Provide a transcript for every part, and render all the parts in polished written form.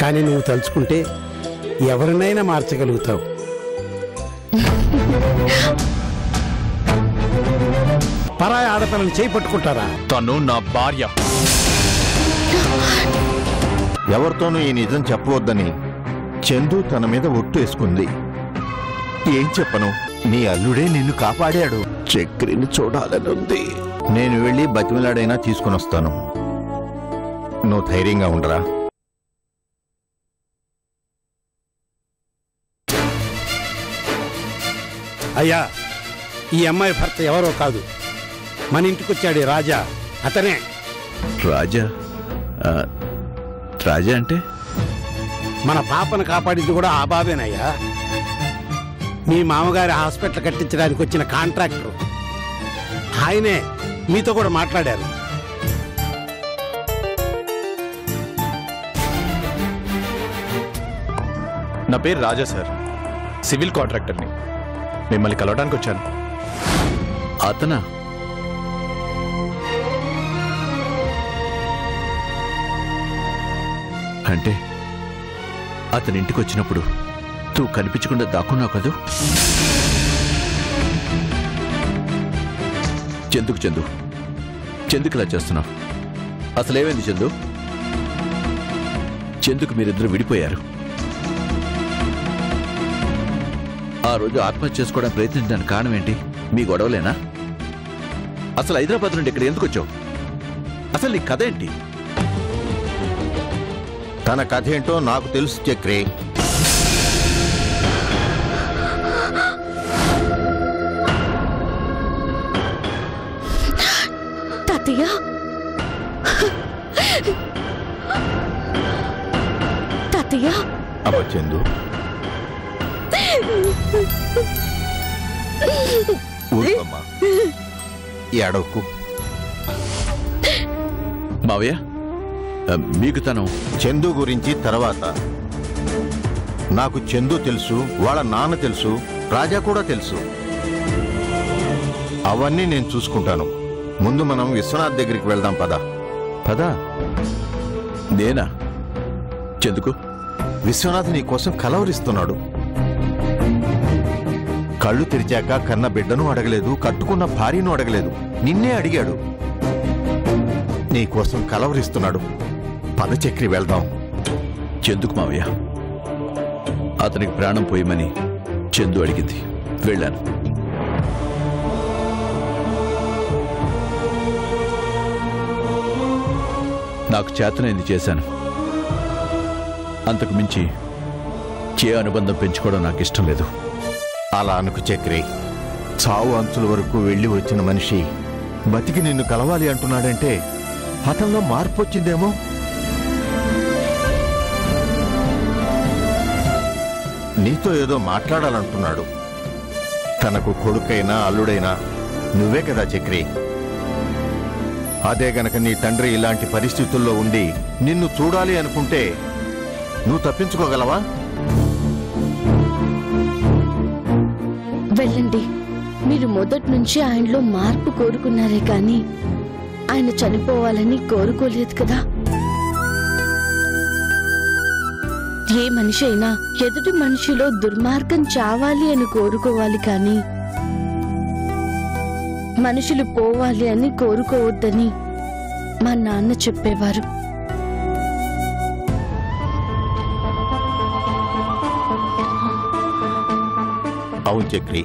కానీ నువ్వు తలుచుకుంటే ఎవరినైనా మార్చగలుగుతావు. పరాయి ఆడపిల్లని చేయి పట్టుకుంటారా? తను నా భార్య. ఎవరితోనూ ఈ నిజం చెప్పవద్దని చందు తన మీద ఒట్టు వేసుకుంది. ఏం చెప్పను, నీ అల్లుడే నిన్ను కాపాడాడు. చక్రిని చూడాలనుంది. నేను వెళ్ళి బతిమలాడైనా తీసుకుని వస్తాను. నువ్వు ధైర్యంగా ఉండరా. అయ్యా, ఈ అమ్మాయి భర్త ఎవరో కాదు, మన ఇంటికొచ్చాడు రాజా, అతనే. రాజా? రాజా అంటే? మన పాపను కాపాడింది కూడా ఆ బాబేనయ్యా. మీ మామగారి హాస్పిటల్ కట్టించడానికి వచ్చిన కాంట్రాక్టర్ ఆయనే మీతో కూడా మాట్లాడారు. నా పేరు రాజా సార్, సివిల్ కాంట్రాక్టర్ని. మిమ్మల్ని కలవడానికి వచ్చాను. అతనా? అంటే అతని ఇంటికి వచ్చినప్పుడు నువ్వు కనిపించకుండా దాక్కున్నావు కదూ? చెందుకు ఇలా చేస్తున్నావు? అసలేమైంది చందు? చెందుకు మీరిద్దరూ విడిపోయారు. ఆ రోజు ఆత్మహత్య చేసుకోవడానికి ప్రయత్నించడానికి కారణం ఏంటి? మీ గొడవలేనా? అసలు హైదరాబాద్ నుండి ఇక్కడ ఎందుకు వచ్చావు? అసలు నీ కథ ఏంటి? తన కథ ఏంటో నాకు తెలుసు చక్రి. తాతయ్య, తాతయ్య. అబ్బా చందు, ఊరుకోమ్మా, ఏడవకు. మావయ్య, మీకు తను చందు గురించి తర్వాత. నాకు చందు తెలుసు, వాళ్ళ నాన్న తెలుసు, రాజా కూడా తెలుసు. అవన్నీ నేను చూసుకుంటాను. ముందు మనం విశ్వనాథ్ దగ్గరికి వెళ్దాం. పద. నేనా? చెందుకు? విశ్వనాథ్ నీ కోసం కలవరిస్తున్నాడు. కళ్ళు తెరిచాక కన్న బిడ్డను అడగలేదు, కట్టుకున్న భార్యను అడగలేదు, నిన్నే అడిగాడు. నీ కోసం కలవరిస్తున్నాడు. పద చక్రి, వెళ్దాం. చెందుకు మావయ్య? అతనికి ప్రాణం పోయమని చందు అడిగింది, వెళ్ళాను. నాకు చేతనైంది చేశాను. అంతకు మించి అనుబంధం పెంచుకోవడం నాకు ఇష్టం లేదు. అలా అనుకు చక్రి. చావు అంచుల వరకు వెళ్ళి వచ్చిన మనిషి బతికి నిన్ను కలవాలి అంటున్నాడంటే అతనిలో మార్పు వచ్చిందేమో. నీతో ఏదో మాట్లాడాలంటున్నాడు. తనకు కొడుకైనా అల్లుడైనా నువ్వే కదా చక్రి. అదే గనక నీ తండ్రి ఇలాంటి పరిస్థితుల్లో ఉండి నిన్ను చూడాలి అనుకుంటే నువ్వు తప్పించుకోగలవా? వెళ్ళండి. మీరు మొదటి నుంచి ఆయనలో మార్పు కోరుకున్నారే కానీ ఆయన చనిపోవాలని కోరుకోలేదు కదా. ఏ మనిషి అయినా ఎదుటి మనిషిలో దుర్మార్గం చావాలి అని కోరుకోవాలి కానీ మనుషులు పోవాలి అని కోరుకోవద్దని మా నాన్న చెప్పేవారు. అవును చక్రి,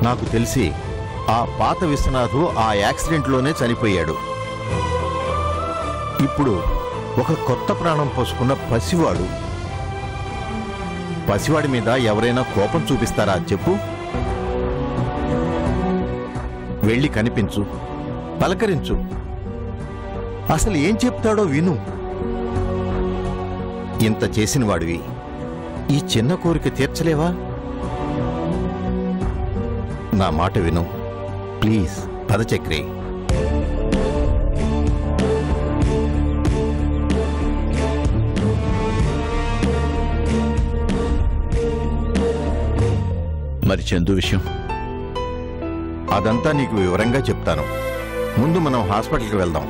నాకు తెలిసి ఆ పాత విశ్వనాథు ఆ యాక్సిడెంట్లోనే చనిపోయాడు. ఇప్పుడు ఒక కొత్త ప్రాణం పోసుకున్న పసివాడి మీద ఎవరైనా కోపం చూపిస్తారా చెప్పు? వెళ్ళి కనిపించు, పలకరించు, అసలు ఏం చెప్తాడో విను. ఇంత చేసిన వాడివి ఈ చిన్న కోరిక తీర్చలేవా? నా మాట విను ప్లీజ్. పద చక్రి. మరి చందు విషయం అదంతా నీకు వివరంగా చెప్తాను. ముందు మనం హాస్పిటల్కి వెళ్దాం.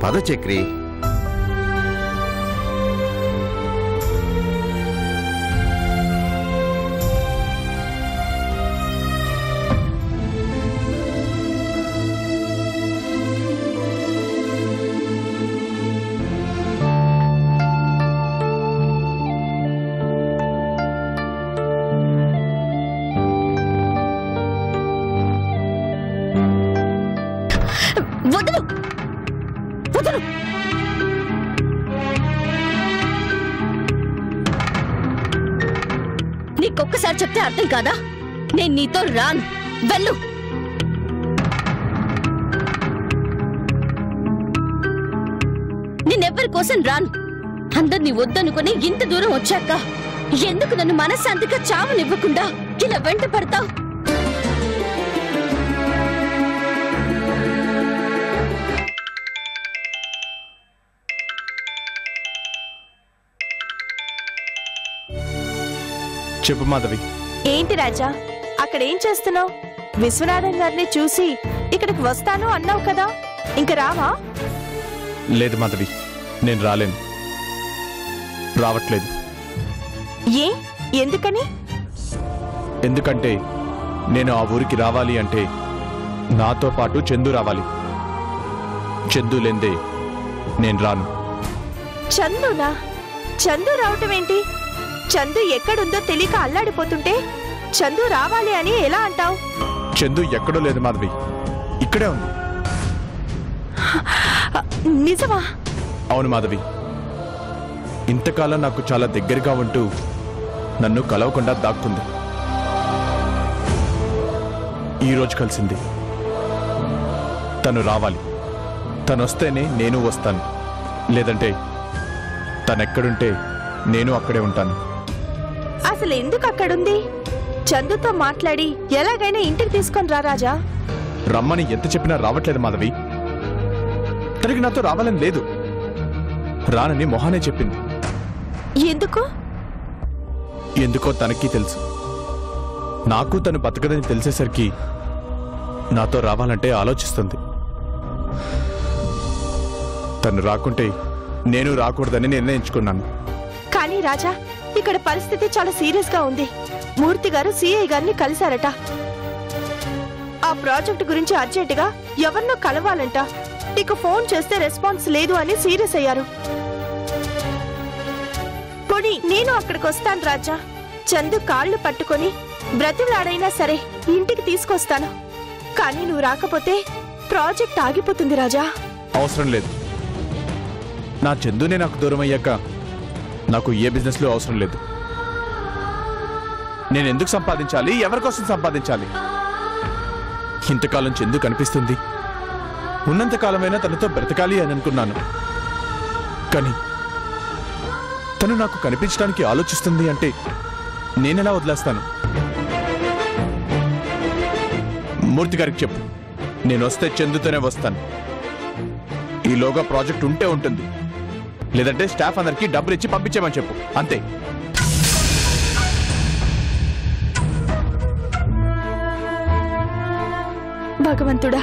పద చక్రి. ఇంకొకసారి చెప్తే అర్థం కాదా? నేను నీతో రాను, వెళ్ళు. నేనెవ్వరి కోసం రాను. అందరినీ వద్దనుకుని ఇంత దూరం వచ్చాక ఎందుకు నన్ను మనశ్శాంతిగా చావనివ్వకుండా ఇలా వెంట పడతావు? చెప్పు మాధవి. ఏంటి రాజా, అక్కడేం చేస్తున్నావు? విశ్వనాథం గారిని చూసి ఇక్కడికి వస్తాను అన్నావు కదా, ఇంక రావా? లేదు మాధవి, నేను రాలేను. రావట్లేదు. ఏ? ఎందుకని? ఎందుకంటే నేను ఆ ఊరికి రావాలి అంటే నాతో పాటు చందు రావాలి. చందు లేందే నేను రాను. చందునా? చందు రావటం ఏంటి? చందు ఎక్కడుందో తెలియక అల్లాడిపోతుంటే చందు రావాలి అని ఎలా అంటావు? చందు ఎక్కడో లేదు మాధవి, ఇక్కడే ఉంది. నిజమా? అవును మాధవి. ఇంతకాలం నాకు చాలా దగ్గరగా ఉంటూ నన్ను కలవకుండా దాక్కుంది. ఈరోజు కలిసింది. తను రావాలి. తను వస్తేనే నేను వస్తాను. లేదంటే తనెక్కడుంటే నేను అక్కడే ఉంటాను. అసలు ఎందుకు అక్కడుంది? చందుతో మాట్లాడి ఎలాగైనా ఇంటికి తీసుకొని రా రాజా. రమ్మని ఎంత చెప్పినా రావట్లేదు మాధవి. తనకి నాతో రావాలని లేదు. రానని మొహానే చెప్పింది. ఎందుకు? ఎందుకో తనకి తెలుసు. నాకు తను బతకదని తెలిసేసరికి నాతో రావాలంటే ఆలోచిస్తుంది. తను రాకుంటే నేను రాకూడదని నిర్ణయించుకున్నాను. కానీ రాజా, ఇక్కడ పరిస్థితి చాలా సీరియస్ గా ఉంది. మూర్తి గారు సిఐ గారిని కలిశారట. ఆ ప్రాజెక్టు గురించి అర్జెంటుగా ఎవరినో కలవాలంట. నీకు ఫోన్ చేస్తే రెస్పాన్స్ లేదు అని సీరియస్ అయ్యారు. పోనీ నేను అక్కడికి వస్తాను రాజా. చందు కాళ్ళు పట్టుకొని బ్రతిలాడైనా సరే ఇంటికి తీసుకొస్తాను. కానీ నువ్వు రాకపోతే ప్రాజెక్ట్ ఆగిపోతుంది రాజా. అవసరం లేదు. నా చందునే నాకు దూరం అయ్యాక నాకు ఏ బిజినెస్ లో అవసరం లేదు. నేను ఎందుకు సంపాదించాలి? ఎవరికోసం సంపాదించాలి? ఇంతకాలం చందు కనిపిస్తుంది. ఉన్నంతకాలమైనా తనతో బ్రతకాలి అని అనుకున్నాను. కానీ తను నాకు కనిపించడానికి ఆలోచిస్తుంది అంటే నేనెలా వదిలేస్తాను? మూర్తి గారికి చెప్పు, నేను వస్తే చందుతోనే వస్తాను. ఈలోగా ప్రాజెక్ట్ ఉంటే ఉంటుంది, లేదంటే స్టాఫ్ అందరికి డబ్బులు ఇచ్చి పంపించేమని చెప్పు, అంతే. భగవంతుడా,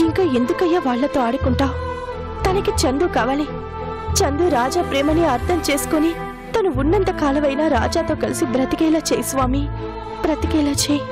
ఇంకా ఎందుకయ్యా వాళ్లతో ఆడుకుంటావు? తనకి చందు కావాలి. చందు రాజా ప్రేమని అర్థం చేసుకుని తను ఉన్నంత కాలమైనా రాజాతో కలిసి బ్రతికేలా చేయి స్వామి, బ్రతికేలా చేయి.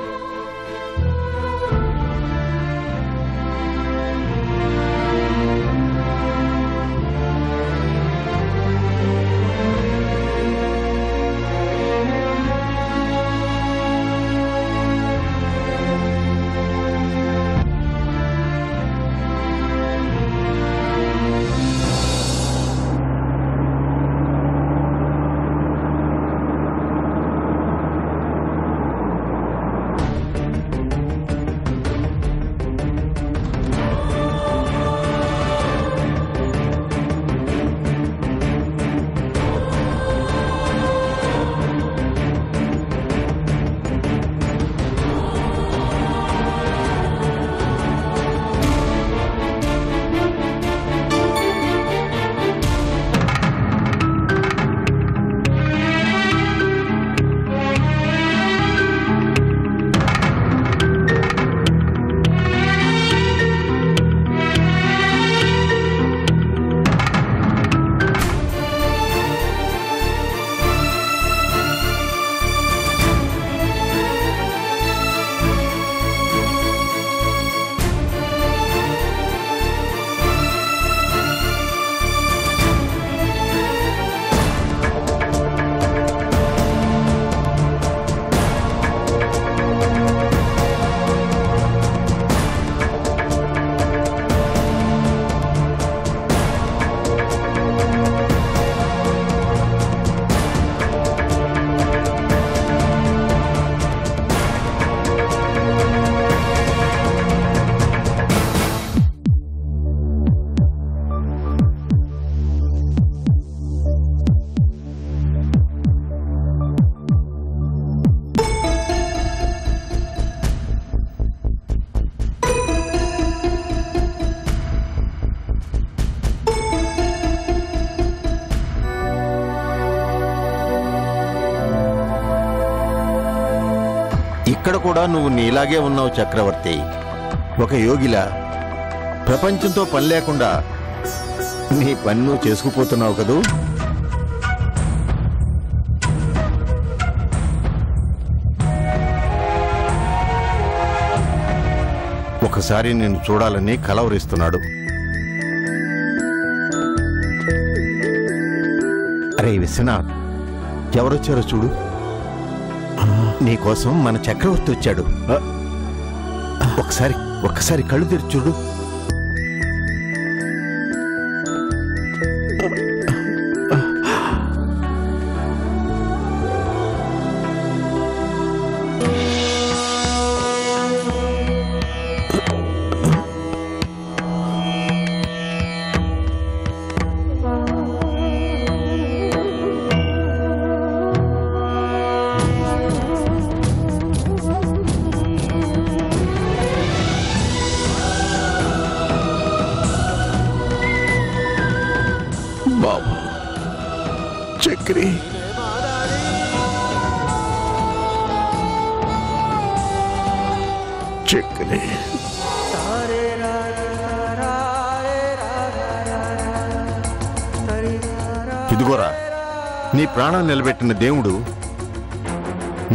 ఇక్కడ కూడా నువ్వు నీలాగే ఉన్నావు చక్రవర్తి. ఒక యోగిలా ప్రపంచంతో పని లేకుండా నీ పని నువ్వు చేసుకుపోతున్నావు కదూ. ఒకసారి నిన్ను చూడాలని కలవరిస్తున్నాడు. అరే విశ్వనాథ్, ఎవరొచ్చారో చూడు. నీకోసం మన చక్రవర్తి వచ్చాడు. ఒక్కసారి కళ్ళు తెరిచి చూడు. బాబు చక్రి, చక్రి, ఇదిగోరా నీ ప్రాణం నిలబెట్టిన దేవుడు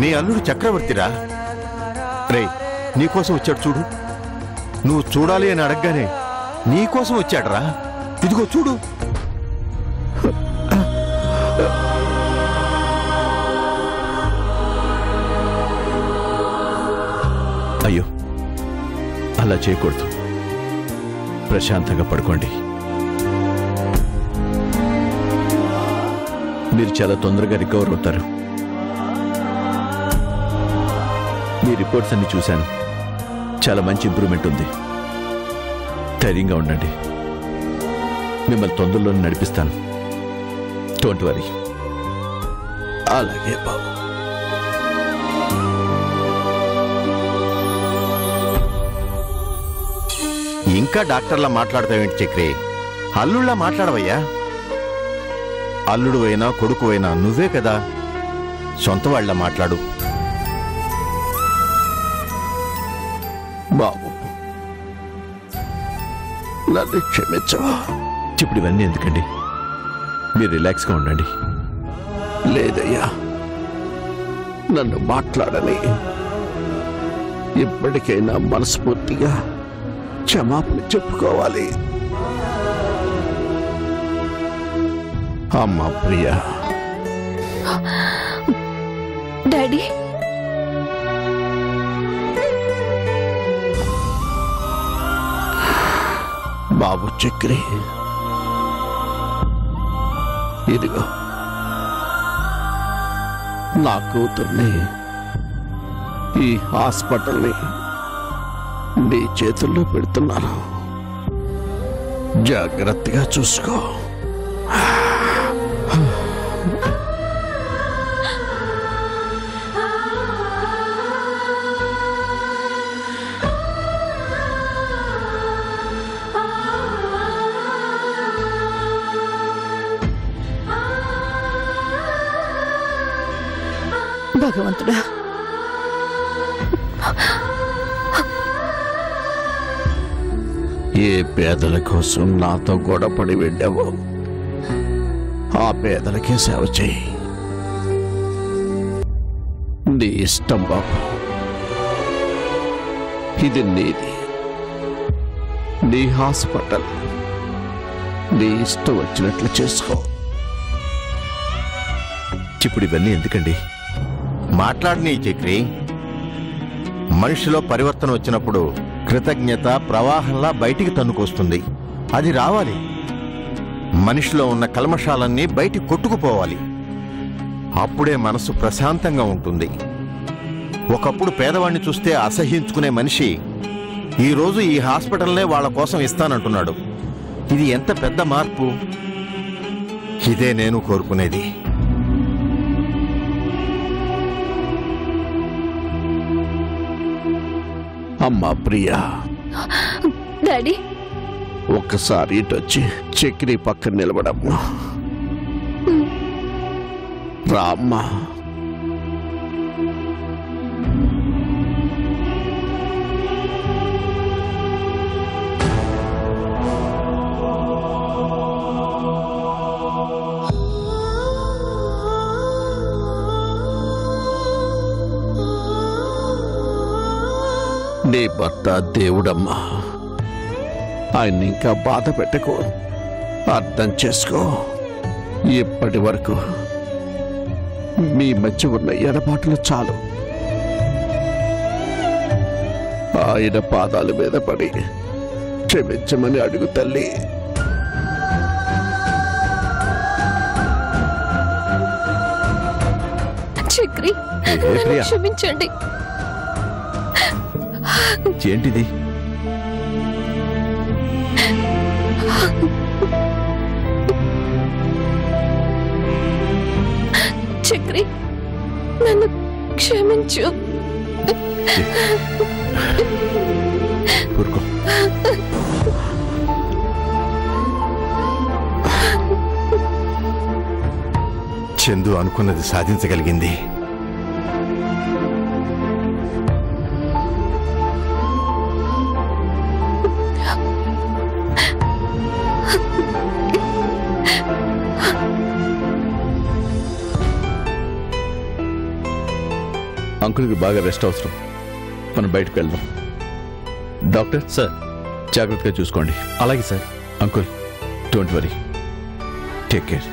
నీ అల్లుడు చక్రవర్తిరా. రే, నీకోసం వచ్చాడు చూడు. నువ్వు చూడాలి అని అడగగానే నీకోసం వచ్చాడరా. ఇదిగో చూడు. అయ్యో, అలా చేయకూడదు. ప్రశాంతంగా పడుకోండి. మీరు చాలా తొందరగా రికవర్ అవుతారు. మీ రిపోర్ట్స్ అన్ని చూశాను. చాలా మంచి ఇంప్రూవ్మెంట్ ఉంది. ధైర్యంగా ఉండండి. మిమ్మల్ని తొందరలోనే నడిపిస్తాను. Don't worry. అలాగే బాబు. ఇంకా డాక్టర్లా మాట్లాడతావేంటి చక్రి? అల్లుళ్ళ మాట్లాడవయ్యా. అల్లుడు అయినా కొడుకు అయినా నువ్వే కదా. సొంత వాళ్ళ మాట్లాడు. బాబు నన్ను క్షమించవా? ఇప్పుడు ఇవన్నీ ఎందుకండి? మీరు రిలాక్స్గా ఉండండి. లేదయ్యా, నన్ను మాట్లాడని. ఇప్పటికైనా మనస్ఫూర్తిగా క్షమాపణ చెప్పుకోవాలి. అమ్మా ప్రియా. డాడీ, బాబు చక్రి, ఇదిగో నా కూతుర్ని, ఈ హాస్పిటల్ని నీ చేతుల్లో పెడుతున్నాను. జాగ్రత్తగా చూసుకో. భగవంతుడా, ఏ పేదల కోసం నాతో గొడవపడి వెళ్ళావో ఆ పేదలకే సేవ చేయి. నీ ఇష్టం బాబు. ఇది నీది, నీ హాస్పిటల్. నీ ఇష్టం వచ్చినట్లు చేసుకో. ఇప్పుడు ఇవన్నీ ఎందుకండి? మాట్లాడని చక్రి. మనిషిలో పరివర్తన వచ్చినప్పుడు కృతజ్ఞత ప్రవాహంలా బయటికి తన్నుకొస్తుంది. అది రావాలి. మనిషిలో ఉన్న కల్మషాలన్నీ బయటికి కొట్టుకుపోవాలి. అప్పుడే మనసు ప్రశాంతంగా ఉంటుంది. ఒకప్పుడు పేదవాడిని చూస్తే అసహ్యించుకునే మనిషి ఈరోజు ఈ హాస్పిటల్నే వాళ్ళ కోసం ఇస్తానంటున్నాడు. ఇది ఎంత పెద్ద మార్పు! ఇదే నేను కోరుకునేది. అమ్మా ప్రియా, డాడీ, ఒక్కసారి ఇటొచ్చి చక్రి పక్కన నిలబడమ్మా. రామ్మా. నీ భర్త దేవుడమ్మా. ఆయన్ని ఇంకా బాధ పెట్టకు. అర్థం చేసుకో. ఇప్పటి వరకు మీ మధ్య ఉన్న ఎడబాటులు చాలు. ఆయన పాదాల మీద పడి క్షమించమని అడుగు తల్లి. చక్రి, ప్రియా? క్షమించండి. ఏంటిది? చక్రి, నన్ను క్షమించు. ఊరుకో. చందు అనుకున్నది సాధించగలిగింది. అంకుల్కి బాగా రెస్ట్ అవసరం. మనం బయటకు వెళ్దాం. డాక్టర్ సార్, జాగ్రత్తగా చూసుకోండి. అలాగే sir. Uncle, don't worry, take care.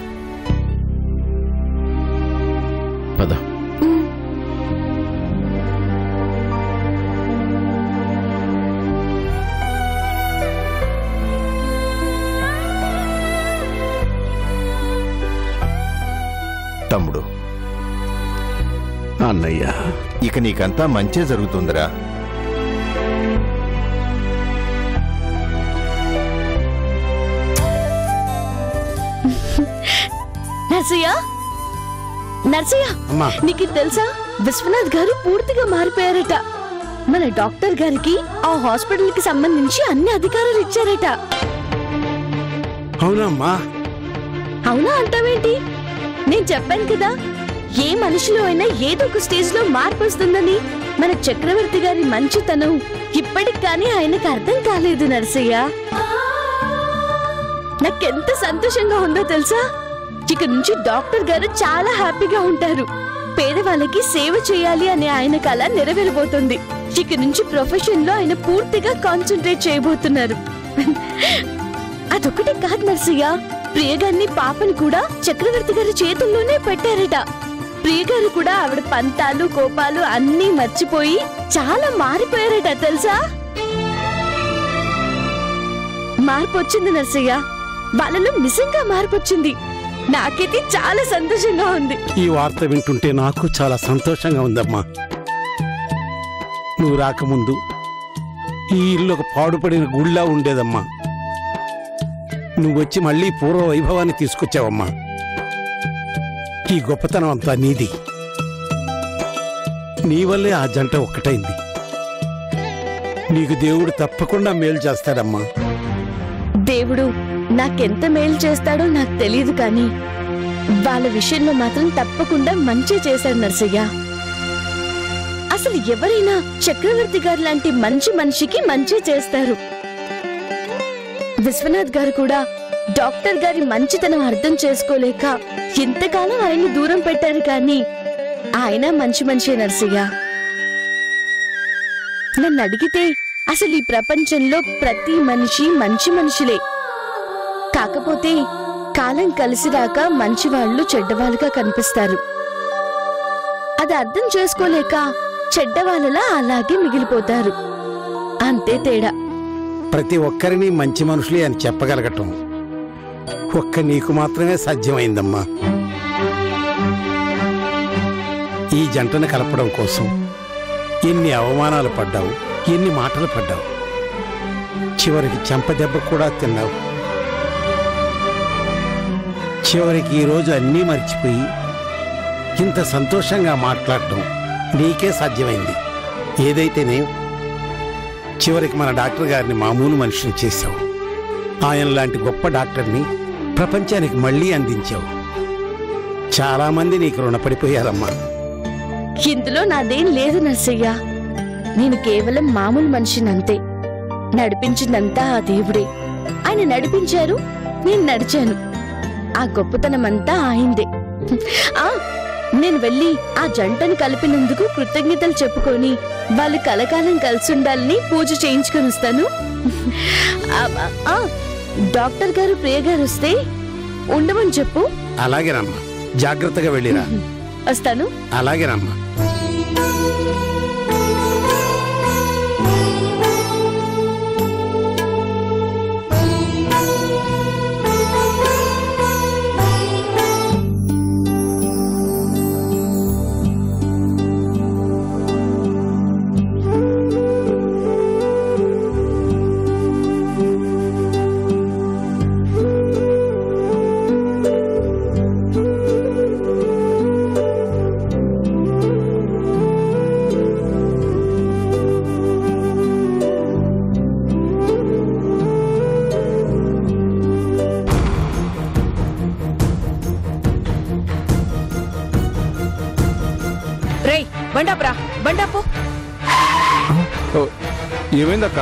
పద. తమ్ముడు, అన్నయ్య, ఇక నీకంతా మంచే జరుగుతుందిరా. నర్సయ్య, నర్సయ్య, అమ్మా. నీకు తెలుసా, విశ్వనాథ్ గారు పూర్తిగా మారిపోయారట. మన డాక్టర్ గారికి ఆ హాస్పిటల్ కి సంబంధించి అన్ని అధికారాలు ఇచ్చారట. అవునమ్మా. అవునా అంటావేంటి? నేను చెప్పాను కదా, ఏ మనిషిలో అయినా ఏదో ఒక స్టేజ్ లో మార్పు వస్తుందని. మన చక్రవర్తి గారి మంచితనం ఇప్పటికి కానీ ఆయనకు అర్థం కాలేదు నర్సయ్య. నాకెంత సంతోషంగా ఉందో తెలుసా? ఇక నుంచి డాక్టర్ గారు చాలా హ్యాపీగా ఉంటారు. పేదవాళ్ళకి సేవ చేయాలి అనే ఆయన కల నెరవేరబోతుంది. ఇక నుంచి ప్రొఫెషన్ లో ఆయన పూర్తిగా కాన్సన్ట్రేట్ చేయబోతున్నారు. అదొకటి కాదు నర్సయ్య, ప్రియగారిని పాపని కూడా చక్రవర్తి గారి చేతుల్లోనే పెట్టారట. ప్రియగారు కూడా ఆవిడ పంతాలు కోపాలు అన్నీ మర్చిపోయి చాలా మారిపోయారట తెలుసా? మార్పు వచ్చింది నర్సయ్య, వాళ్ళలో నిజంగా మార్పు వచ్చింది. నాకైతే చాలా సంతోషంగా ఉంది. ఈ వార్త వింటుంటే నాకు చాలా సంతోషంగా ఉందమ్మా. నువ్వు రాకముందు ఈ ఇల్లు ఒక పాడుపడిన గుళ్ళా ఉండేదమ్మా. నువ్వొచ్చి మళ్ళీ పూర్వ వైభవాన్ని తీసుకొచ్చావమ్మా. ఈ గొప్పతనం అంతా నీది. నీ వల్లే ఆ జంట ఒక్కటైంది. నీకు దేవుడు తప్పకుండా మేలు చేస్తాడమ్మా. దేవుడు నాకెంత మేలు చేస్తాడో నాకు తెలియదు, కానీ వాళ్ళ విషయంలో మాత్రం తప్పకుండా మంచి చేశాడు నర్సయ్య. అసలు ఎవరైనా చక్రవర్తి గారు లాంటి మంచి మనిషికి మంచి చేస్తారు. విశ్వనాథ్ గారు కూడా డాక్టర్ గారి మంచితనం అర్థం చేసుకోలేక ఎంతకాలం ఆయన్ని దూరం పెట్టారు, కానీ ఆయన మంచి మనిషి నర్సయ్య. నన్ను అడిగితే అసలు ఈ ప్రపంచంలో ప్రతి మనిషి మంచి మనుషులే. కాకపోతే కాలం కలిసి రాక మంచివాళ్లు చెడ్డవాళ్ళుగా కనిపిస్తారు. అది అర్థం చేసుకోలేక చెడ్డవాళ్ళలా అలాగే మిగిలిపోతారు. అంతే తేడా. ప్రతి ఒక్కరిని మంచి మనుషులే అని చెప్పగలగటం ఒక్క నీకు మాత్రమే సాధ్యమైందమ్మా. ఈ జంటను కలపడం కోసం ఎన్ని అవమానాలు పడ్డావు, ఎన్ని మాటలు పడ్డావు, చివరికి చెంపదెబ్బ కూడా తిన్నావు. చివరికి ఈరోజు అన్నీ మర్చిపోయి ఇంత సంతోషంగా మాట్లాడటం నీకే సాధ్యమైంది. ఏదైతేనే చివరికి మన డాక్టర్ గారిని మామూలు మనిషిని చేశావు. ఆయన లాంటి గొప్ప డాక్టర్ని ప్రపంచానికి మళ్ళీ అందించావు. చాలా మంది నీకు రుణపడిపోయారమ్మా. ఇందులో నాదేం లేదు నర్సయ్య. నేను కేవలం మామూలు మనిషినంతే. నడిపించిందంతా ఆ దేవుడే. ఆయన నడిపించారు, నేను నడిచాను. ఆ గొప్పతనం అంతా ఆయిందే. నేను వెళ్ళి ఆ జంటను కలిపినందుకు కృతజ్ఞతలు చెప్పుకొని వాళ్ళు కలకాలం కలిసి ఉండాలని పూజ చేయించుకొని వస్తాను. డాక్టర్ గారు ప్రియ గారు వస్తే ఉండమని చెప్పు. అలాగేనమ్మా, జాగ్రత్తగా వెళ్ళిరా. వస్తాను. అలాగేనమ్మా. బండాపురా, బండాపు. ఏమైందక్క?